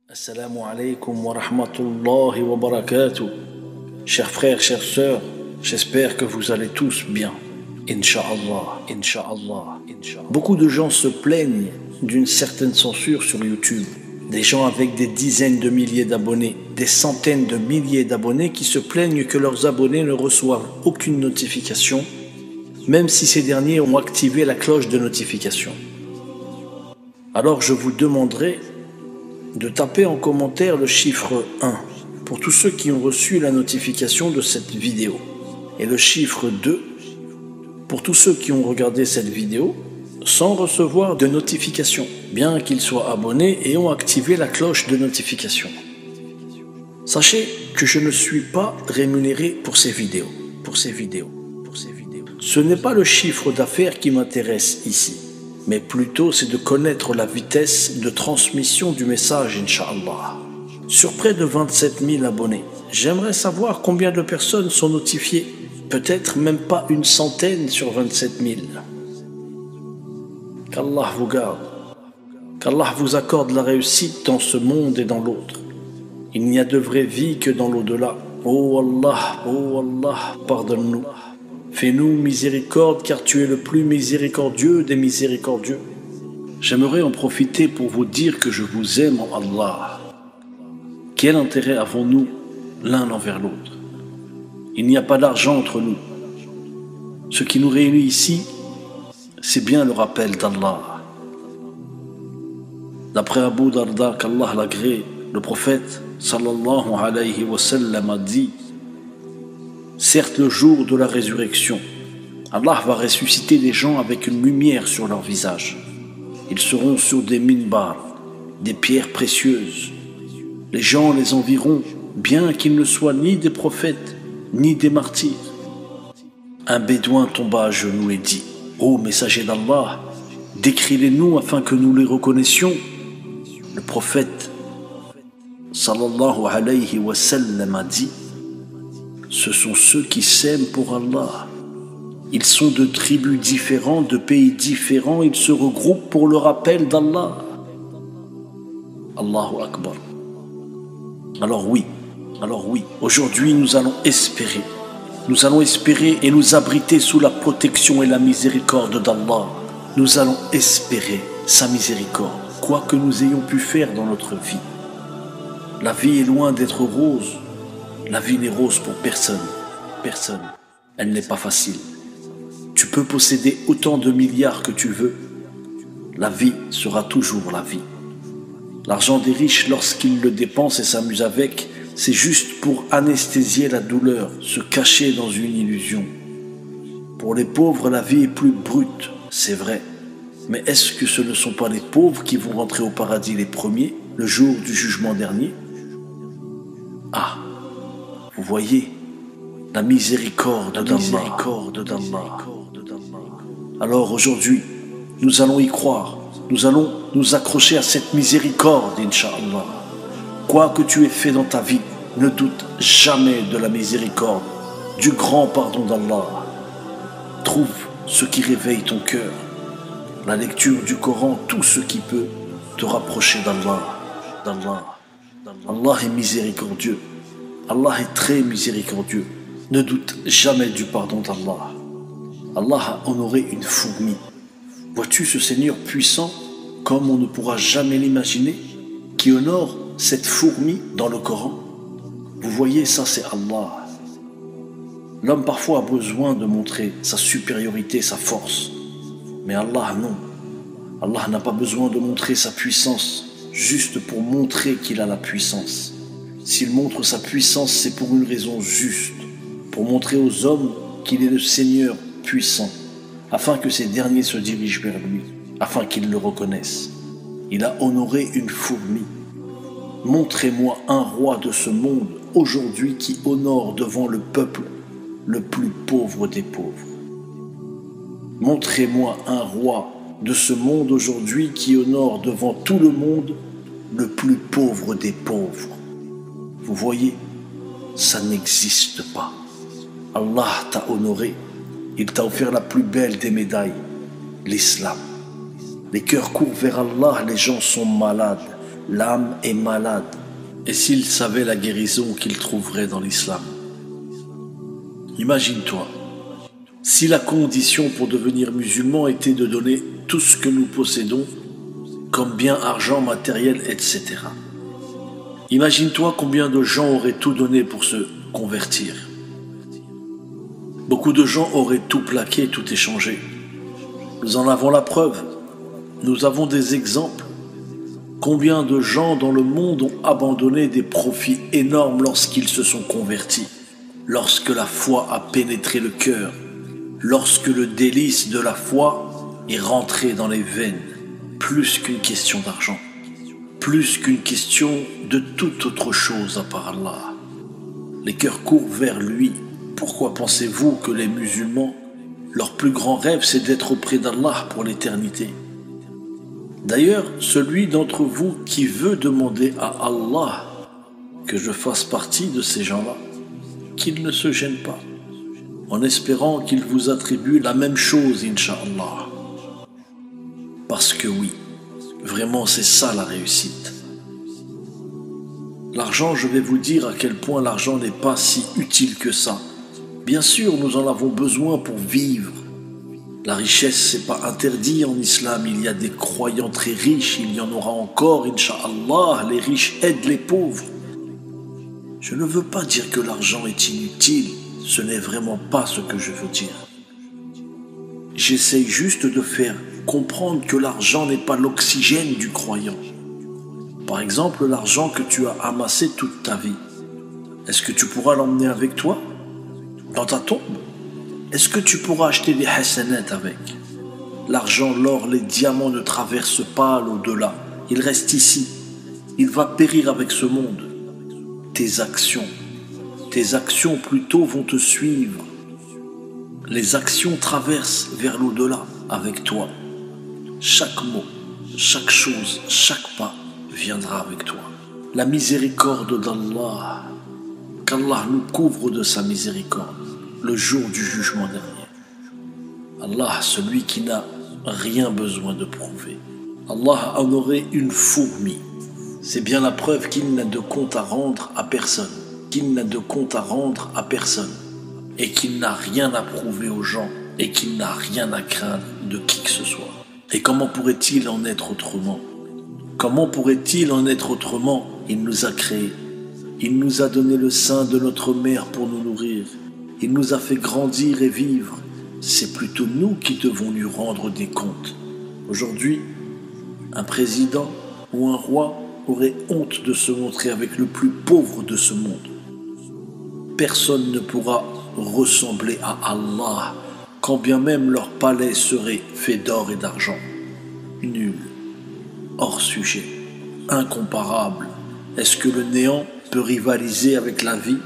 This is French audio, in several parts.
Assalamu alaikum wa rahmatullahi wa barakatuh. Chers frères, chères sœurs, j'espère que vous allez tous bien. Inch'Allah, Inch'Allah, Inch'Allah. Beaucoup de gens se plaignent d'une certaine censure sur YouTube. Des gens avec des dizaines de milliers d'abonnés, des centaines de milliers d'abonnés qui se plaignent que leurs abonnés ne reçoivent aucune notification, même si ces derniers ont activé la cloche de notification. Alors je vous demanderai de taper en commentaire le chiffre 1 pour tous ceux qui ont reçu la notification de cette vidéo, et le chiffre 2 pour tous ceux qui ont regardé cette vidéo sans recevoir de notification, bien qu'ils soient abonnés et ont activé la cloche de notification. Sachez que je ne suis pas rémunéré pour ces vidéos. Ce n'est pas le chiffre d'affaires qui m'intéresse ici, mais plutôt c'est de connaître la vitesse de transmission du message, Inch'Allah. Sur près de 27 000 abonnés, j'aimerais savoir combien de personnes sont notifiées. Peut-être même pas une centaine sur 27 000. Qu'Allah vous garde, qu'Allah vous accorde la réussite dans ce monde et dans l'autre. Il n'y a de vraie vie que dans l'au-delà. Oh Allah, pardonne-nous. Fais-nous miséricorde, car tu es le plus miséricordieux des miséricordieux. J'aimerais en profiter pour vous dire que je vous aime en Allah. Quel intérêt avons-nous l'un envers l'autre? Il n'y a pas d'argent entre nous. Ce qui nous réunit ici, c'est bien le rappel d'Allah. D'après Abu Darda, qu'Allah l'agrée, le prophète sallallahu alayhi wa sallam a dit: certes, le jour de la résurrection, Allah va ressusciter des gens avec une lumière sur leur visage. Ils seront sur des minbars, des pierres précieuses. Les gens les envieront, bien qu'ils ne soient ni des prophètes, ni des martyrs. Un bédouin tomba à genoux et dit: ô messager d'Allah, décris-les-nous afin que nous les reconnaissions. Le prophète sallallahu alayhi wa sallam a dit: ce sont ceux qui s'aiment pour Allah. Ils sont de tribus différentes, de pays différents, ils se regroupent pour le rappel d'Allah. Allahu Akbar. Alors oui, aujourd'hui nous allons espérer. Nous allons espérer et nous abriter sous la protection et la miséricorde d'Allah. Nous allons espérer sa miséricorde, quoi que nous ayons pu faire dans notre vie. La vie est loin d'être rose. La vie n'est rose pour personne. Elle n'est pas facile. Tu peux posséder autant de milliards que tu veux. La vie sera toujours la vie. L'argent des riches, lorsqu'ils le dépensent et s'amusent avec, c'est juste pour anesthésier la douleur, se cacher dans une illusion. Pour les pauvres, la vie est plus brute, c'est vrai. Mais est-ce que ce ne sont pas les pauvres qui vont rentrer au paradis les premiers, le jour du jugement dernier? Ah, vous voyez, la miséricorde d'Allah. Alors aujourd'hui, nous allons y croire, nous allons nous accrocher à cette miséricorde, Inch'Allah. Quoi que tu aies fait dans ta vie, ne doute jamais de la miséricorde, du grand pardon d'Allah. Trouve ce qui réveille ton cœur, la lecture du Coran, tout ce qui peut te rapprocher d'Allah. Allah est miséricordieux, Allah est très miséricordieux. Ne doute jamais du pardon d'Allah. Allah a honoré une fourmi. Vois-tu ce Seigneur puissant, comme on ne pourra jamais l'imaginer, qui honore cette fourmi dans le Coran? Vous voyez, ça c'est Allah. L'homme parfois a besoin de montrer sa supériorité, sa force. Mais Allah non. Allah n'a pas besoin de montrer sa puissance, juste pour montrer qu'il a la puissance. S'il montre sa puissance, c'est pour une raison juste, pour montrer aux hommes qu'il est le Seigneur puissant, afin que ces derniers se dirigent vers lui, afin qu'ils le reconnaissent. Il a honoré une fourmi. Montrez-moi un roi de ce monde aujourd'hui qui honore devant le peuple le plus pauvre des pauvres. Montrez-moi un roi de ce monde aujourd'hui qui honore devant tout le monde le plus pauvre des pauvres. Vous voyez, ça n'existe pas. Allah t'a honoré, il t'a offert la plus belle des médailles, l'islam. Les cœurs courent vers Allah, les gens sont malades. L'âme est malade. Et s'il savait la guérison qu'il trouverait dans l'islam? Imagine-toi, si la condition pour devenir musulman était de donner tout ce que nous possédons, comme bien argent, matériel, etc. Imagine-toi combien de gens auraient tout donné pour se convertir. Beaucoup de gens auraient tout plaqué, tout échangé. Nous en avons la preuve. Nous avons des exemples. Combien de gens dans le monde ont abandonné des profits énormes lorsqu'ils se sont convertis, lorsque la foi a pénétré le cœur, lorsque le délice de la foi est rentré dans les veines, plus qu'une question d'argent, plus qu'une question de toute autre chose à part Allah. Les cœurs courent vers lui. Pourquoi pensez-vous que les musulmans, leur plus grand rêve, c'est d'être auprès d'Allah pour l'éternité? D'ailleurs, celui d'entre vous qui veut demander à Allah que je fasse partie de ces gens-là, qu'il ne se gêne pas, en espérant qu'il vous attribue la même chose, Inch'Allah. Parce que oui, vraiment c'est ça la réussite. L'argent, je vais vous dire à quel point l'argent n'est pas si utile que ça. Bien sûr, nous en avons besoin pour vivre. La richesse, c'est pas interdit en islam. Il y a des croyants très riches, il y en aura encore, Inch'Allah. Les riches aident les pauvres. Je ne veux pas dire que l'argent est inutile. Ce n'est vraiment pas ce que je veux dire. J'essaye juste de faire comprendre que l'argent n'est pas l'oxygène du croyant. Par exemple, l'argent que tu as amassé toute ta vie. Est-ce que tu pourras l'emmener avec toi dans ta tombe? Est-ce que tu pourras acheter des hasanat avec? L'argent, l'or, les diamants ne traversent pas l'au-delà. Ils restent ici. Il va périr avec ce monde. Tes actions plutôt vont te suivre. Les actions traversent vers l'au-delà avec toi. Chaque mot, chaque chose, chaque pas viendra avec toi. La miséricorde d'Allah, qu'Allah nous couvre de sa miséricorde le jour du jugement dernier. Allah, celui qui n'a rien besoin de prouver. Allah en aurait une fourmi. C'est bien la preuve qu'il n'a de compte à rendre à personne. Et qu'il n'a rien à prouver aux gens. Et qu'il n'a rien à craindre de qui que ce soit. Et comment pourrait-il en être autrement? Il nous a créés. Il nous a donné le sein de notre mère pour nous nourrir. Il nous a fait grandir et vivre. C'est plutôt nous qui devons lui rendre des comptes. Aujourd'hui, un président ou un roi aurait honte de se montrer avec le plus pauvre de ce monde. Personne ne pourra ressembler à Allah, quand bien même leur palais serait fait d'or et d'argent. Nul, hors sujet, incomparable. Est-ce que le néant peut rivaliser avec la vie?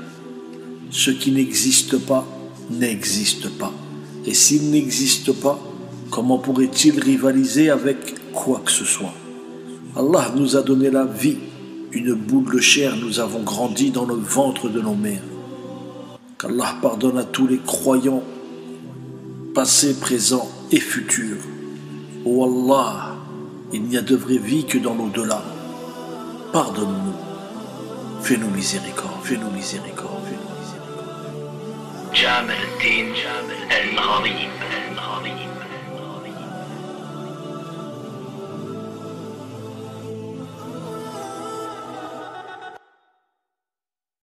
Ce qui n'existe pas, n'existe pas. Et s'il n'existe pas, comment pourrait-il rivaliser avec quoi que ce soit? Allah nous a donné la vie. Une boule de chair, nous avons grandi dans le ventre de nos mères. Qu'Allah pardonne à tous les croyants, passés, présents et futurs. Oh Allah, il n'y a de vraie vie que dans l'au-delà. Pardonne-nous. Fais-nous miséricorde. جامع الدين الغريب